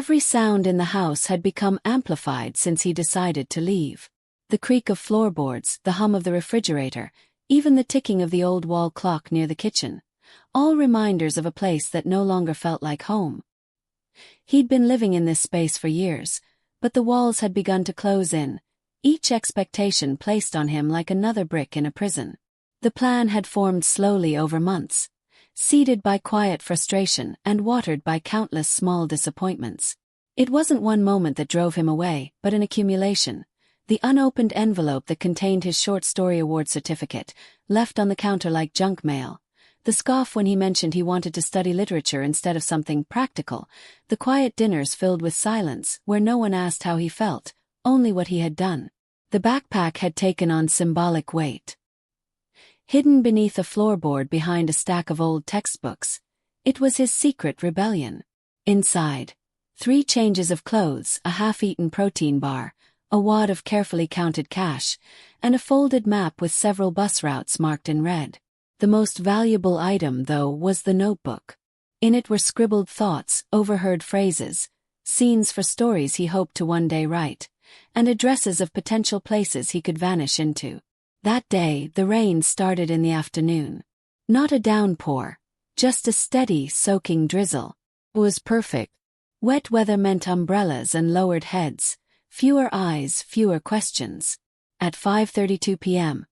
Every sound in the house had become amplified since he decided to leave. The creak of floorboards, the hum of the refrigerator, even the ticking of the old wall clock near the kitchen, all reminders of a place that no longer felt like home. He'd been living in this space for years, but the walls had begun to close in, each expectation placed on him like another brick in a prison. The plan had formed slowly over months, seeded by quiet frustration and watered by countless small disappointments. It wasn't one moment that drove him away, but an accumulation. The unopened envelope that contained his short story award certificate, left on the counter like junk mail. The scoff when he mentioned he wanted to study literature instead of something practical. The quiet dinners filled with silence, where no one asked how he felt, only what he had done. The backpack had taken on symbolic weight. Hidden beneath a floorboard behind a stack of old textbooks, it was his secret rebellion. Inside, 3 changes of clothes, a half-eaten protein bar, a wad of carefully counted cash, and a folded map with several bus routes marked in red. The most valuable item, though, was the notebook. In it were scribbled thoughts, overheard phrases, scenes for stories he hoped to one day write, and addresses of potential places he could vanish into. That day, the rain started in the afternoon. Not a downpour, just a steady, soaking drizzle. It was perfect. Wet weather meant umbrellas and lowered heads, fewer eyes, fewer questions. At 5:32 p.m.,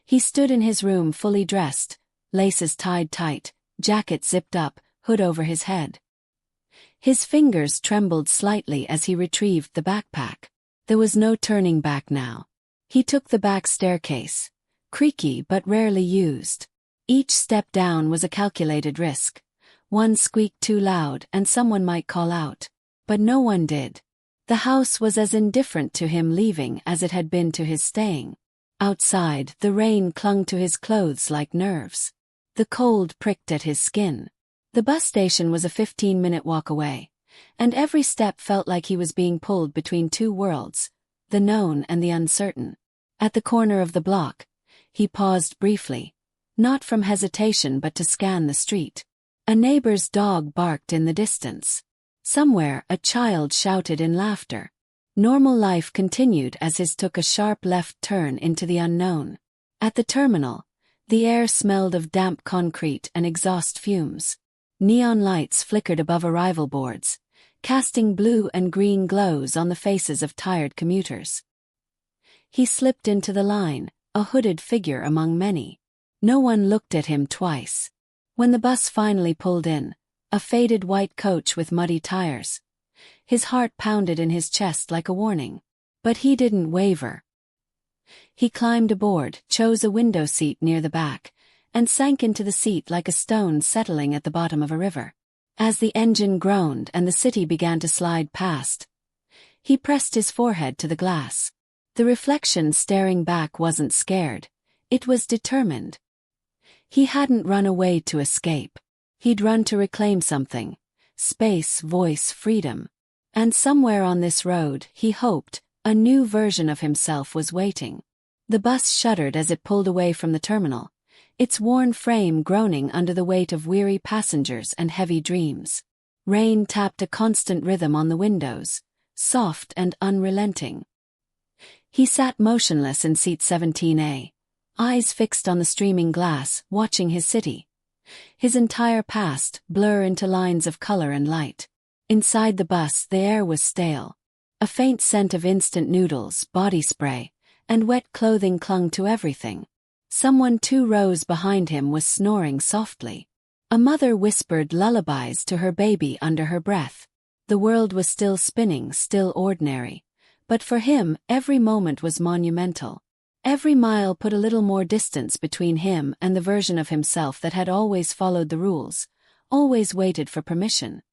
he stood in his room fully dressed, laces tied tight, jacket zipped up, hood over his head. His fingers trembled slightly as he retrieved the backpack. There was no turning back now. He took the back staircase, creaky but rarely used. Each step down was a calculated risk. One squeaked too loud and someone might call out. But no one did. The house was as indifferent to him leaving as it had been to his staying. Outside, the rain clung to his clothes like nerves. The cold pricked at his skin. The bus station was a 15-minute walk away, and every step felt like he was being pulled between 2 worlds, the known and the uncertain. At the corner of the block, he paused briefly, not from hesitation but to scan the street. A neighbor's dog barked in the distance. Somewhere, a child shouted in laughter. Normal life continued as his took a sharp left turn into the unknown. At the terminal, the air smelled of damp concrete and exhaust fumes. Neon lights flickered above arrival boards, casting blue and green glows on the faces of tired commuters. He slipped into the line, a hooded figure among many. No one looked at him twice. When the bus finally pulled in, a faded white coach with muddy tires, his heart pounded in his chest like a warning. But he didn't waver. He climbed aboard, chose a window seat near the back, and sank into the seat like a stone settling at the bottom of a river. As the engine groaned and the city began to slide past, he pressed his forehead to the glass. The reflection staring back wasn't scared, it was determined. He hadn't run away to escape. He'd run to reclaim something: space, voice, freedom. And somewhere on this road, he hoped, a new version of himself was waiting. The bus shuddered as it pulled away from the terminal, its worn frame groaning under the weight of weary passengers and heavy dreams. Rain tapped a constant rhythm on the windows, soft and unrelenting. He sat motionless in seat 17A, eyes fixed on the streaming glass, watching his city. His entire past blur into lines of color and light. Inside the bus, the air was stale. A faint scent of instant noodles, body spray, and wet clothing clung to everything. Someone 2 rows behind him was snoring softly. A mother whispered lullabies to her baby under her breath. The world was still spinning, still ordinary. But for him, every moment was monumental. Every mile put a little more distance between him and the version of himself that had always followed the rules, always waited for permission.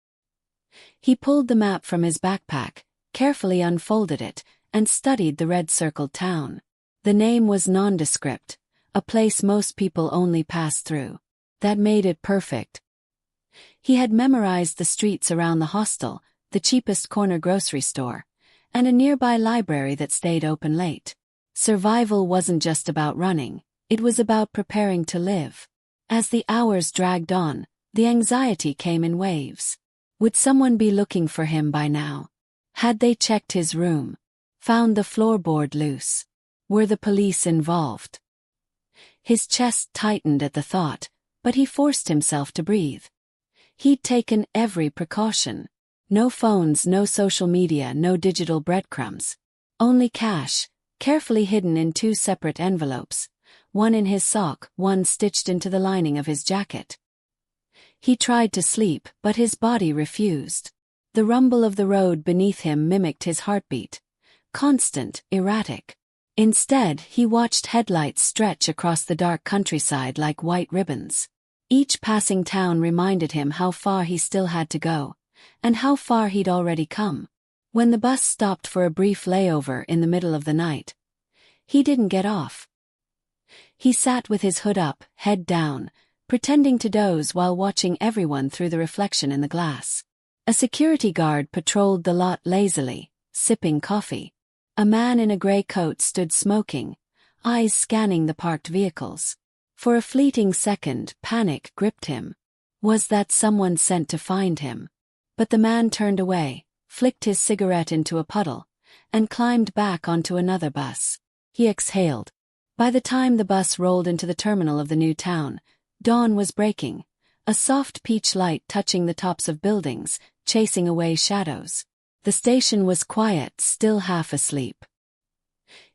He pulled the map from his backpack, carefully unfolded it, and studied the red-circled town. The name was nondescript, a place most people only pass through. That made it perfect. He had memorized the streets around the hostel, the cheapest corner grocery store, and a nearby library that stayed open late. Survival wasn't just about running, it was about preparing to live. As the hours dragged on, the anxiety came in waves. Would someone be looking for him by now? Had they checked his room? Found the floorboard loose? Were the police involved? His chest tightened at the thought, but he forced himself to breathe. He'd taken every precaution. No phones, no social media, no digital breadcrumbs. Only cash, carefully hidden in 2 separate envelopes, one in his sock, one stitched into the lining of his jacket. He tried to sleep, but his body refused. The rumble of the road beneath him mimicked his heartbeat. Constant, erratic. Instead, he watched headlights stretch across the dark countryside like white ribbons. Each passing town reminded him how far he still had to go, and how far he'd already come. When the bus stopped for a brief layover in the middle of the night, he didn't get off. He sat with his hood up, head down, pretending to doze while watching everyone through the reflection in the glass. A security guard patrolled the lot lazily, sipping coffee. A man in a gray coat stood smoking, eyes scanning the parked vehicles. For a fleeting second, panic gripped him. Was that someone sent to find him? But the man turned away, flicked his cigarette into a puddle, and climbed back onto another bus. He exhaled. By the time the bus rolled into the terminal of the new town, dawn was breaking, a soft peach light touching the tops of buildings, chasing away shadows. The station was quiet, still half asleep.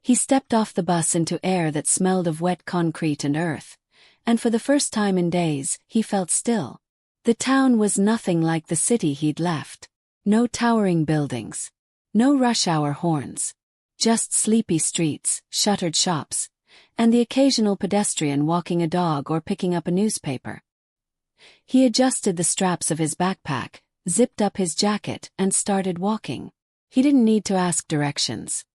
He stepped off the bus into air that smelled of wet concrete and earth, and for the first time in days, he felt still. The town was nothing like the city he'd left. No towering buildings. No rush-hour horns. Just sleepy streets, shuttered shops, and the occasional pedestrian walking a dog or picking up a newspaper. He adjusted the straps of his backpack, zipped up his jacket, and started walking. He didn't need to ask directions.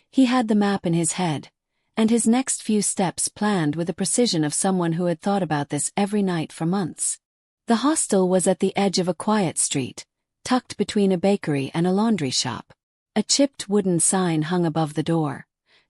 He had the map in his head, and his next few steps planned with the precision of someone who had thought about this every night for months. The hostel was at the edge of a quiet street, tucked between a bakery and a laundry shop. A chipped wooden sign hung above the door.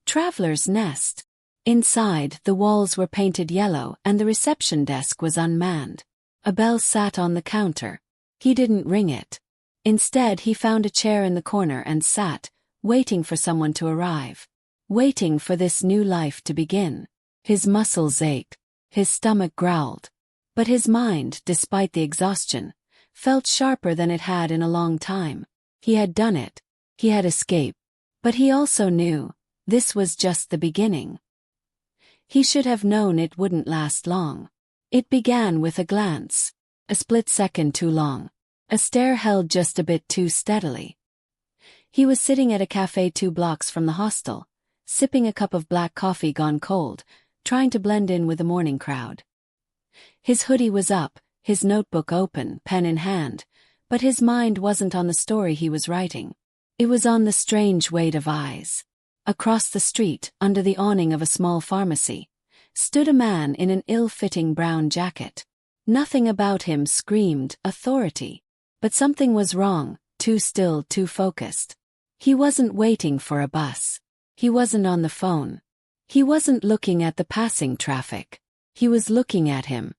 Traveler's Nest. Inside, the walls were painted yellow and the reception desk was unmanned. A bell sat on the counter. He didn't ring it. Instead, he found a chair in the corner and sat, waiting for someone to arrive. Waiting for this new life to begin. His muscles ached. His stomach growled. But his mind, despite the exhaustion, felt sharper than it had in a long time. He had done it. He had escaped. But he also knew, this was just the beginning. He should have known it wouldn't last long. It began with a glance. A split second too long. A stare held just a bit too steadily. He was sitting at a cafe 2 blocks from the hostel, sipping a cup of black coffee gone cold, trying to blend in with the morning crowd. His hoodie was up, his notebook open, pen in hand, but his mind wasn't on the story he was writing. It was on the strange weight of eyes. Across the street, under the awning of a small pharmacy, stood a man in an ill-fitting brown jacket. Nothing about him screamed authority. But something was wrong, too still, too focused. He wasn't waiting for a bus. He wasn't on the phone. He wasn't looking at the passing traffic. He was looking at him.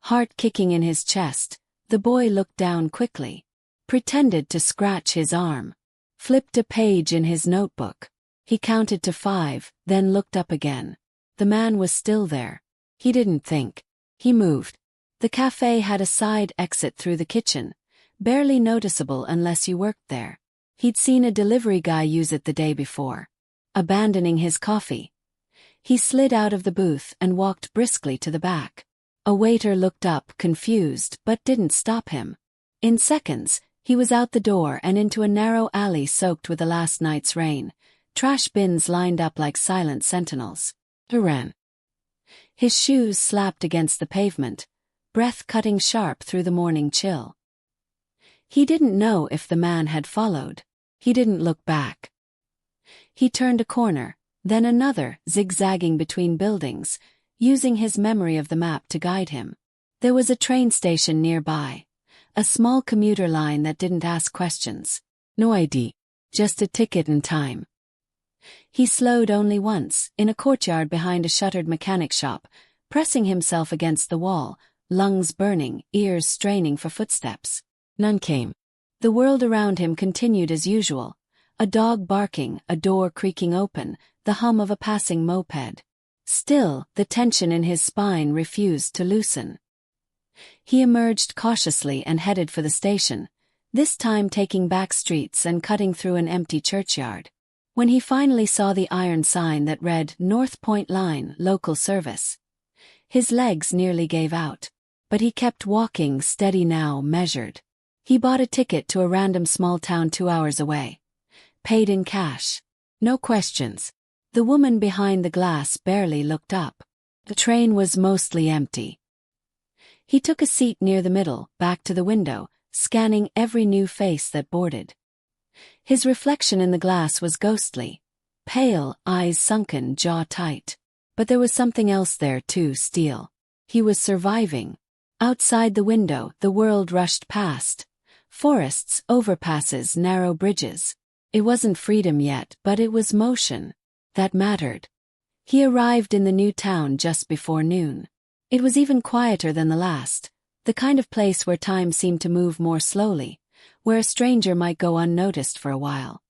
Heart kicking in his chest, the boy looked down quickly. Pretended to scratch his arm. Flipped a page in his notebook. He counted to 5, then looked up again. The man was still there. He didn't think. He moved. The cafe had a side exit through the kitchen, barely noticeable unless you worked there. He'd seen a delivery guy use it the day before. Abandoning his coffee, he slid out of the booth and walked briskly to the back. A waiter looked up, confused, but didn't stop him. In seconds, he was out the door and into a narrow alley soaked with the last night's rain, trash bins lined up like silent sentinels. He ran. His shoes slapped against the pavement, breath cutting sharp through the morning chill. He didn't know if the man had followed. He didn't look back. He turned a corner, then another, zigzagging between buildings, using his memory of the map to guide him. There was a train station nearby, a small commuter line that didn't ask questions. No ID, just a ticket and time. He slowed only once, in a courtyard behind a shuttered mechanic shop, pressing himself against the wall, lungs burning, ears straining for footsteps. None came. The world around him continued as usual. A dog barking, a door creaking open, the hum of a passing moped. Still, the tension in his spine refused to loosen. He emerged cautiously and headed for the station, this time taking back streets and cutting through an empty churchyard. When he finally saw the iron sign that read North Point Line, Local Service, his legs nearly gave out. But he kept walking, steady now, measured. He bought a ticket to a random small town 2 hours away. Paid in cash. No questions. The woman behind the glass barely looked up. The train was mostly empty. He took a seat near the middle, back to the window, scanning every new face that boarded. His reflection in the glass was ghostly. Pale, eyes sunken, jaw tight. But there was something else there too, steel. He was surviving. Outside the window, the world rushed past. Forests, overpasses, narrow bridges. It wasn't freedom yet, but it was motion. That mattered. He arrived in the new town just before noon. It was even quieter than the last, the kind of place where time seemed to move more slowly, where a stranger might go unnoticed for a while.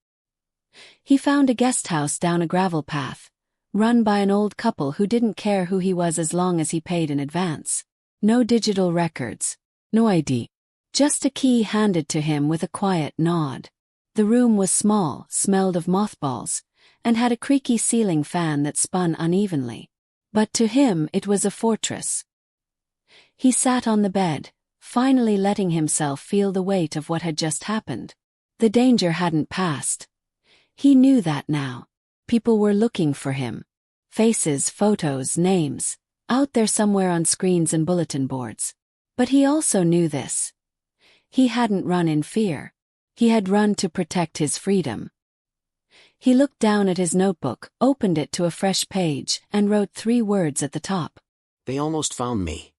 He found a guest house down a gravel path, run by an old couple who didn't care who he was as long as he paid in advance. No digital records, no ID. Just a key handed to him with a quiet nod. The room was small, smelled of mothballs, and had a creaky ceiling fan that spun unevenly. But to him it was a fortress. He sat on the bed, finally letting himself feel the weight of what had just happened. The danger hadn't passed. He knew that now. People were looking for him. Faces, photos, names, out there somewhere on screens and bulletin boards. But he also knew this. He hadn't run in fear. He had run to protect his freedom. He looked down at his notebook, opened it to a fresh page, and wrote 3 words at the top. They almost found me.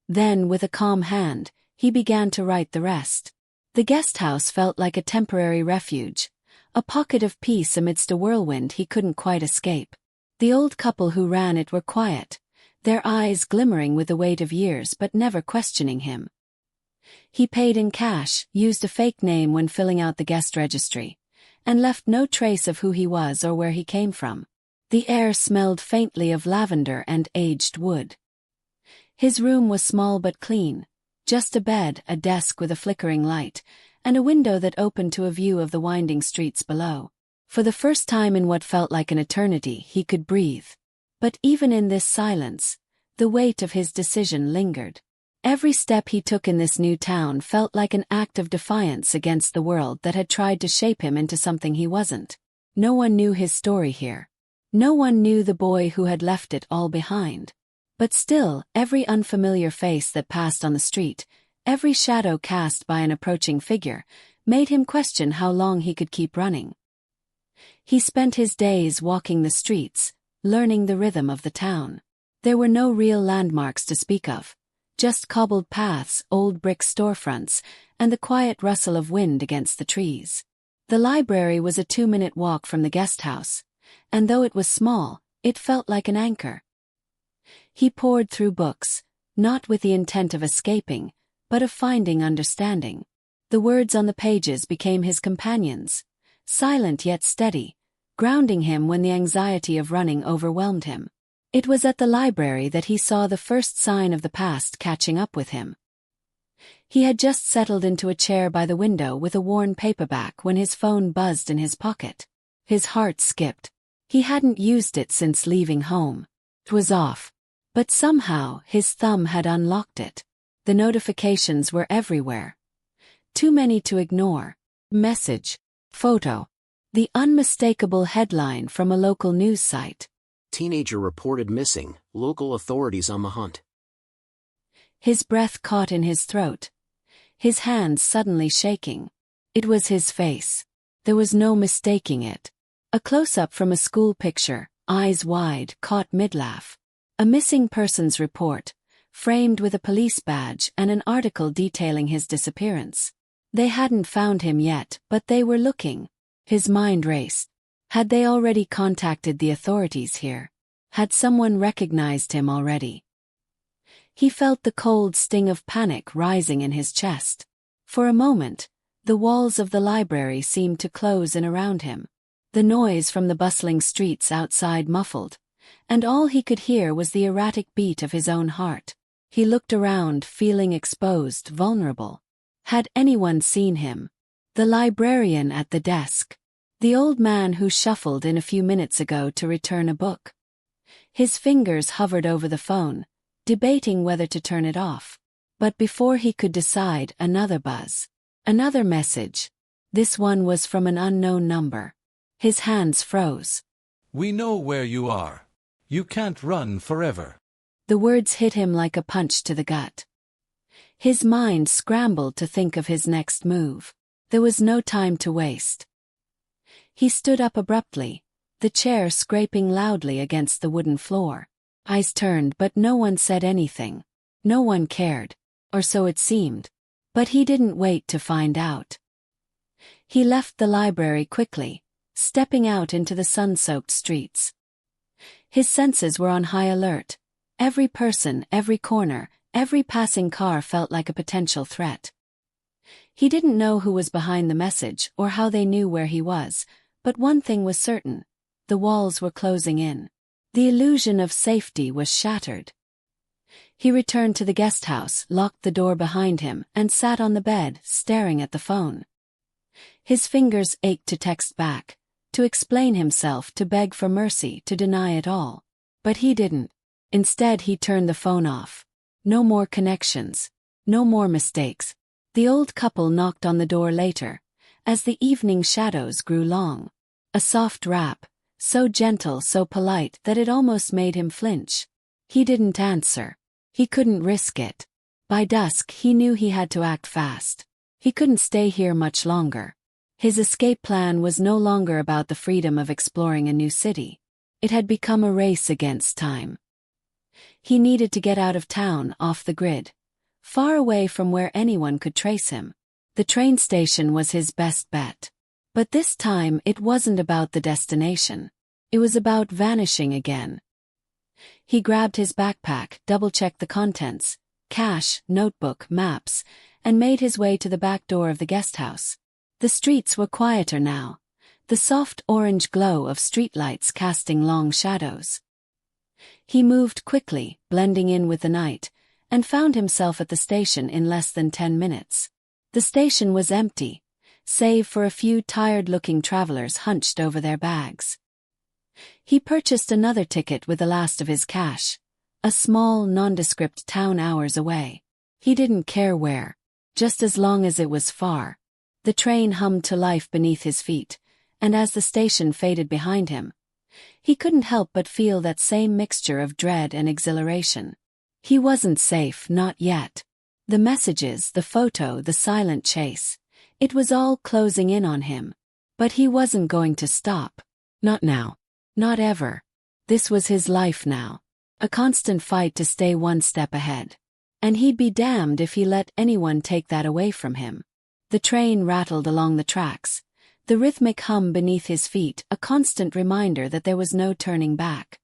Then, with a calm hand, he began to write the rest. The guest house felt like a temporary refuge, a pocket of peace amidst a whirlwind he couldn't quite escape. The old couple who ran it were quiet, their eyes glimmering with the weight of years but never questioning him. He paid in cash, used a fake name when filling out the guest registry, and left no trace of who he was or where he came from. The air smelled faintly of lavender and aged wood. His room was small but clean, just a bed, a desk with a flickering light, and a window that opened to a view of the winding streets below. For the first time in what felt like an eternity, he could breathe. But even in this silence, the weight of his decision lingered. Every step he took in this new town felt like an act of defiance against the world that had tried to shape him into something he wasn't. No one knew his story here. No one knew the boy who had left it all behind. But still, every unfamiliar face that passed on the street, every shadow cast by an approaching figure, made him question how long he could keep running. He spent his days walking the streets, learning the rhythm of the town. There were no real landmarks to speak of. Just cobbled paths, old brick storefronts, and the quiet rustle of wind against the trees. The library was a 2-minute walk from the guest house, and though it was small, it felt like an anchor. He pored through books, not with the intent of escaping, but of finding understanding. The words on the pages became his companions, silent yet steady, grounding him when the anxiety of running overwhelmed him. It was at the library that he saw the first sign of the past catching up with him. He had just settled into a chair by the window with a worn paperback when his phone buzzed in his pocket. His heart skipped. He hadn't used it since leaving home. It was off. But somehow his thumb had unlocked it. The notifications were everywhere. Too many to ignore. Message. Photo. The unmistakable headline from a local news site. Teenager reported missing, local authorities on the hunt. His breath caught in his throat. His hands suddenly shaking. It was his face. There was no mistaking it. A close-up from a school picture, eyes wide, caught mid-laugh. A missing persons report, framed with a police badge and an article detailing his disappearance. They hadn't found him yet, but they were looking. His mind raced. Had they already contacted the authorities here? Had someone recognized him already? He felt the cold sting of panic rising in his chest. For a moment, the walls of the library seemed to close in around him. The noise from the bustling streets outside muffled, and all he could hear was the erratic beat of his own heart. He looked around, feeling exposed, vulnerable. Had anyone seen him? The librarian at the desk. The old man who shuffled in a few minutes ago to return a book. His fingers hovered over the phone, debating whether to turn it off. But before he could decide, another buzz. Another message. This one was from an unknown number. His hands froze. "We know where you are. You can't run forever." The words hit him like a punch to the gut. His mind scrambled to think of his next move. There was no time to waste. He stood up abruptly, the chair scraping loudly against the wooden floor. Eyes turned, but no one said anything. No one cared, or so it seemed. But he didn't wait to find out. He left the library quickly, stepping out into the sun-soaked streets. His senses were on high alert. Every person, every corner, every passing car felt like a potential threat. He didn't know who was behind the message or how they knew where he was, but one thing was certain: the walls were closing in. The illusion of safety was shattered. He returned to the guest house, locked the door behind him, and sat on the bed, staring at the phone. His fingers ached to text back, to explain himself, to beg for mercy, to deny it all. But he didn't. Instead, he turned the phone off. No more connections. No more mistakes. The old couple knocked on the door later, as the evening shadows grew long. A soft rap, so gentle, so polite that it almost made him flinch. He didn't answer. He couldn't risk it. By dusk, he knew he had to act fast. He couldn't stay here much longer. His escape plan was no longer about the freedom of exploring a new city. It had become a race against time. He needed to get out of town, off the grid, far away from where anyone could trace him. The train station was his best bet. But this time it wasn't about the destination. It was about vanishing again. He grabbed his backpack, double-checked the contents, cash, notebook, maps, and made his way to the back door of the guest house. The streets were quieter now, the soft orange glow of streetlights casting long shadows. He moved quickly, blending in with the night, and found himself at the station in less than 10 minutes. The station was empty, save for a few tired-looking travelers hunched over their bags. He purchased another ticket with the last of his cash, a small, nondescript town hours away. He didn't care where, just as long as it was far. The train hummed to life beneath his feet, and as the station faded behind him, he couldn't help but feel that same mixture of dread and exhilaration. He wasn't safe, not yet. The messages, the photo, the silent chase. It was all closing in on him. But he wasn't going to stop. Not now. Not ever. This was his life now. A constant fight to stay one step ahead. And he'd be damned if he let anyone take that away from him. The train rattled along the tracks, the rhythmic hum beneath his feet a constant reminder that there was no turning back.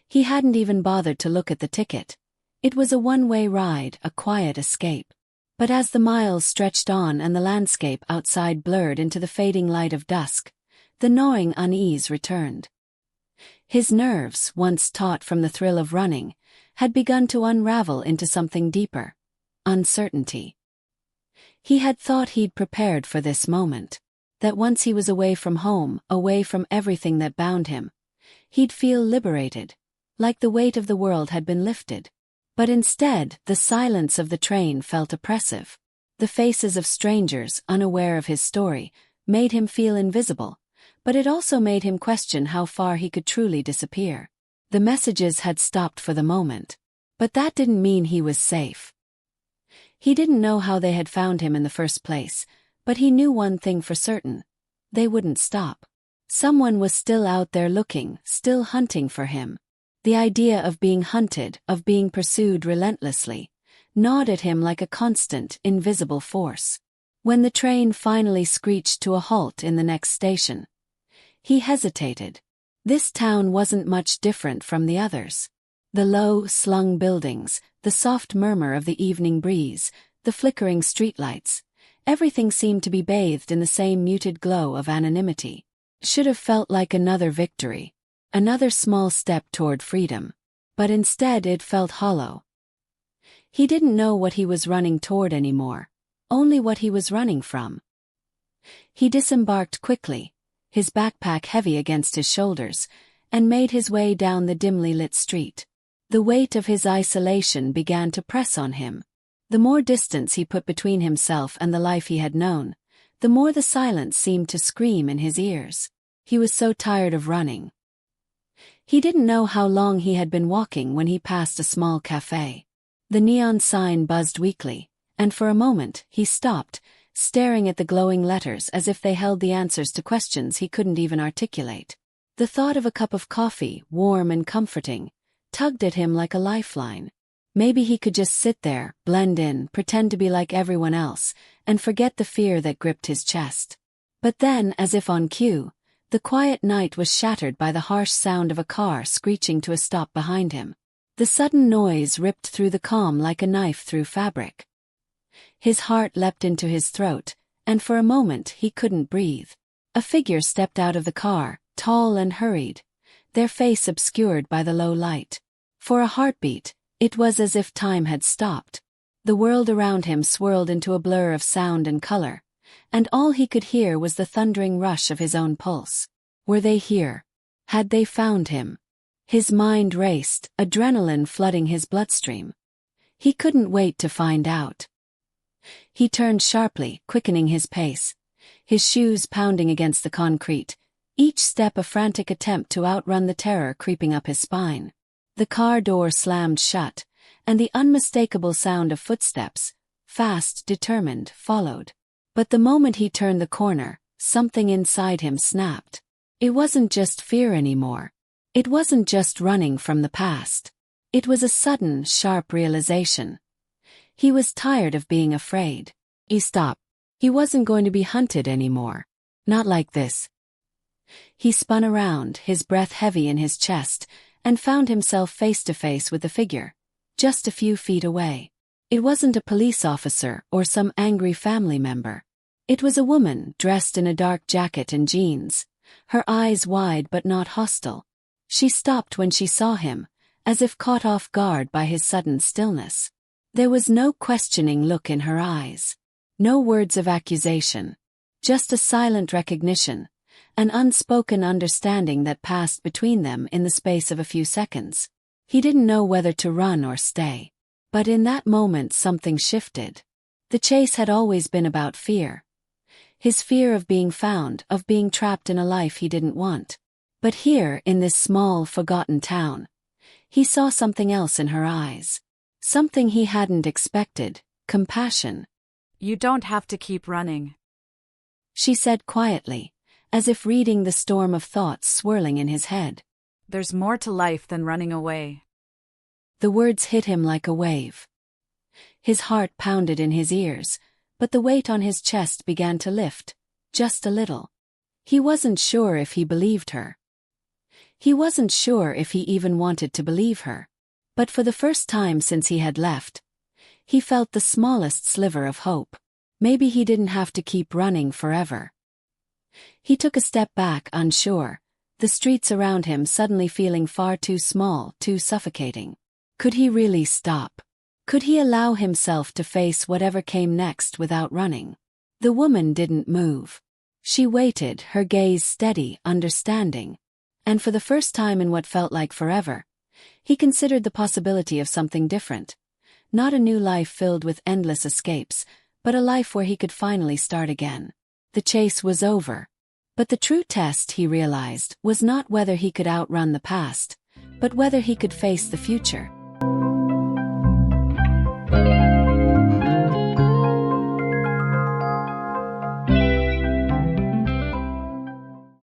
He hadn't even bothered to look at the ticket. It was a one-way ride, a quiet escape. But as the miles stretched on and the landscape outside blurred into the fading light of dusk, the gnawing unease returned. His nerves, once taut from the thrill of running, had begun to unravel into something deeper: uncertainty. He had thought he'd prepared for this moment, that once he was away from home, away from everything that bound him, he'd feel liberated, like the weight of the world had been lifted. But instead, the silence of the train felt oppressive. The faces of strangers, unaware of his story, made him feel invisible, but it also made him question how far he could truly disappear. The messages had stopped for the moment, but that didn't mean he was safe. He didn't know how they had found him in the first place, but he knew one thing for certain: they wouldn't stop. Someone was still out there looking, still hunting for him. The idea of being hunted, of being pursued relentlessly, gnawed at him like a constant, invisible force. When the train finally screeched to a halt in the next station, he hesitated. This town wasn't much different from the others. The low, slung buildings, the soft murmur of the evening breeze, the flickering streetlights, Everything seemed to be bathed in the same muted glow of anonymity. Should have felt like another victory, another small step toward freedom. But instead it felt hollow. He didn't know what he was running toward anymore, only what he was running from. He disembarked quickly, his backpack heavy against his shoulders, and made his way down the dimly lit street. The weight of his isolation began to press on him. The more distance he put between himself and the life he had known, the more the silence seemed to scream in his ears. He was so tired of running. He didn't know how long he had been walking when he passed a small cafe. The neon sign buzzed weakly, and for a moment he stopped, staring at the glowing letters as if they held the answers to questions he couldn't even articulate. The thought of a cup of coffee, warm and comforting, tugged at him like a lifeline. Maybe he could just sit there, blend in, pretend to be like everyone else, and forget the fear that gripped his chest. But then, as if on cue, the quiet night was shattered by the harsh sound of a car screeching to a stop behind him. The sudden noise ripped through the calm like a knife through fabric. His heart leapt into his throat, and for a moment he couldn't breathe. A figure stepped out of the car, tall and hurried, their face obscured by the low light. For a heartbeat, it was as if time had stopped. The world around him swirled into a blur of sound and color, and all he could hear was the thundering rush of his own pulse. Were they here? Had they found him? His mind raced, adrenaline flooding his bloodstream. He couldn't wait to find out. He turned sharply, quickening his pace, his shoes pounding against the concrete, each step a frantic attempt to outrun the terror creeping up his spine. The car door slammed shut, and the unmistakable sound of footsteps, fast, determined, followed. But the moment he turned the corner, something inside him snapped. It wasn't just fear anymore. It wasn't just running from the past. It was a sudden, sharp realization. He was tired of being afraid. He stopped. He wasn't going to be hunted anymore. Not like this. He spun around, his breath heavy in his chest, and found himself face to face with the figure, just a few feet away. It wasn't a police officer or some angry family member. It was a woman dressed in a dark jacket and jeans, her eyes wide but not hostile. She stopped when she saw him, as if caught off guard by his sudden stillness. There was no questioning look in her eyes, no words of accusation, just a silent recognition, an unspoken understanding that passed between them in the space of a few seconds. He didn't know whether to run or stay. But in that moment something shifted. The chase had always been about fear. His fear of being found, of being trapped in a life he didn't want. But here, in this small, forgotten town, he saw something else in her eyes. Something he hadn't expected, compassion. "You don't have to keep running," she said quietly, as if reading the storm of thoughts swirling in his head. "There's more to life than running away." The words hit him like a wave. His heart pounded in his ears, but the weight on his chest began to lift, just a little. He wasn't sure if he believed her. He wasn't sure if he even wanted to believe her. But for the first time since he had left, he felt the smallest sliver of hope. Maybe he didn't have to keep running forever. He took a step back, unsure, the streets around him suddenly feeling far too small, too suffocating. Could he really stop? Could he allow himself to face whatever came next without running? The woman didn't move. She waited, her gaze steady, understanding. And for the first time in what felt like forever, he considered the possibility of something different. Not a new life filled with endless escapes, but a life where he could finally start again. The chase was over. But the true test, he realized, was not whether he could outrun the past, but whether he could face the future.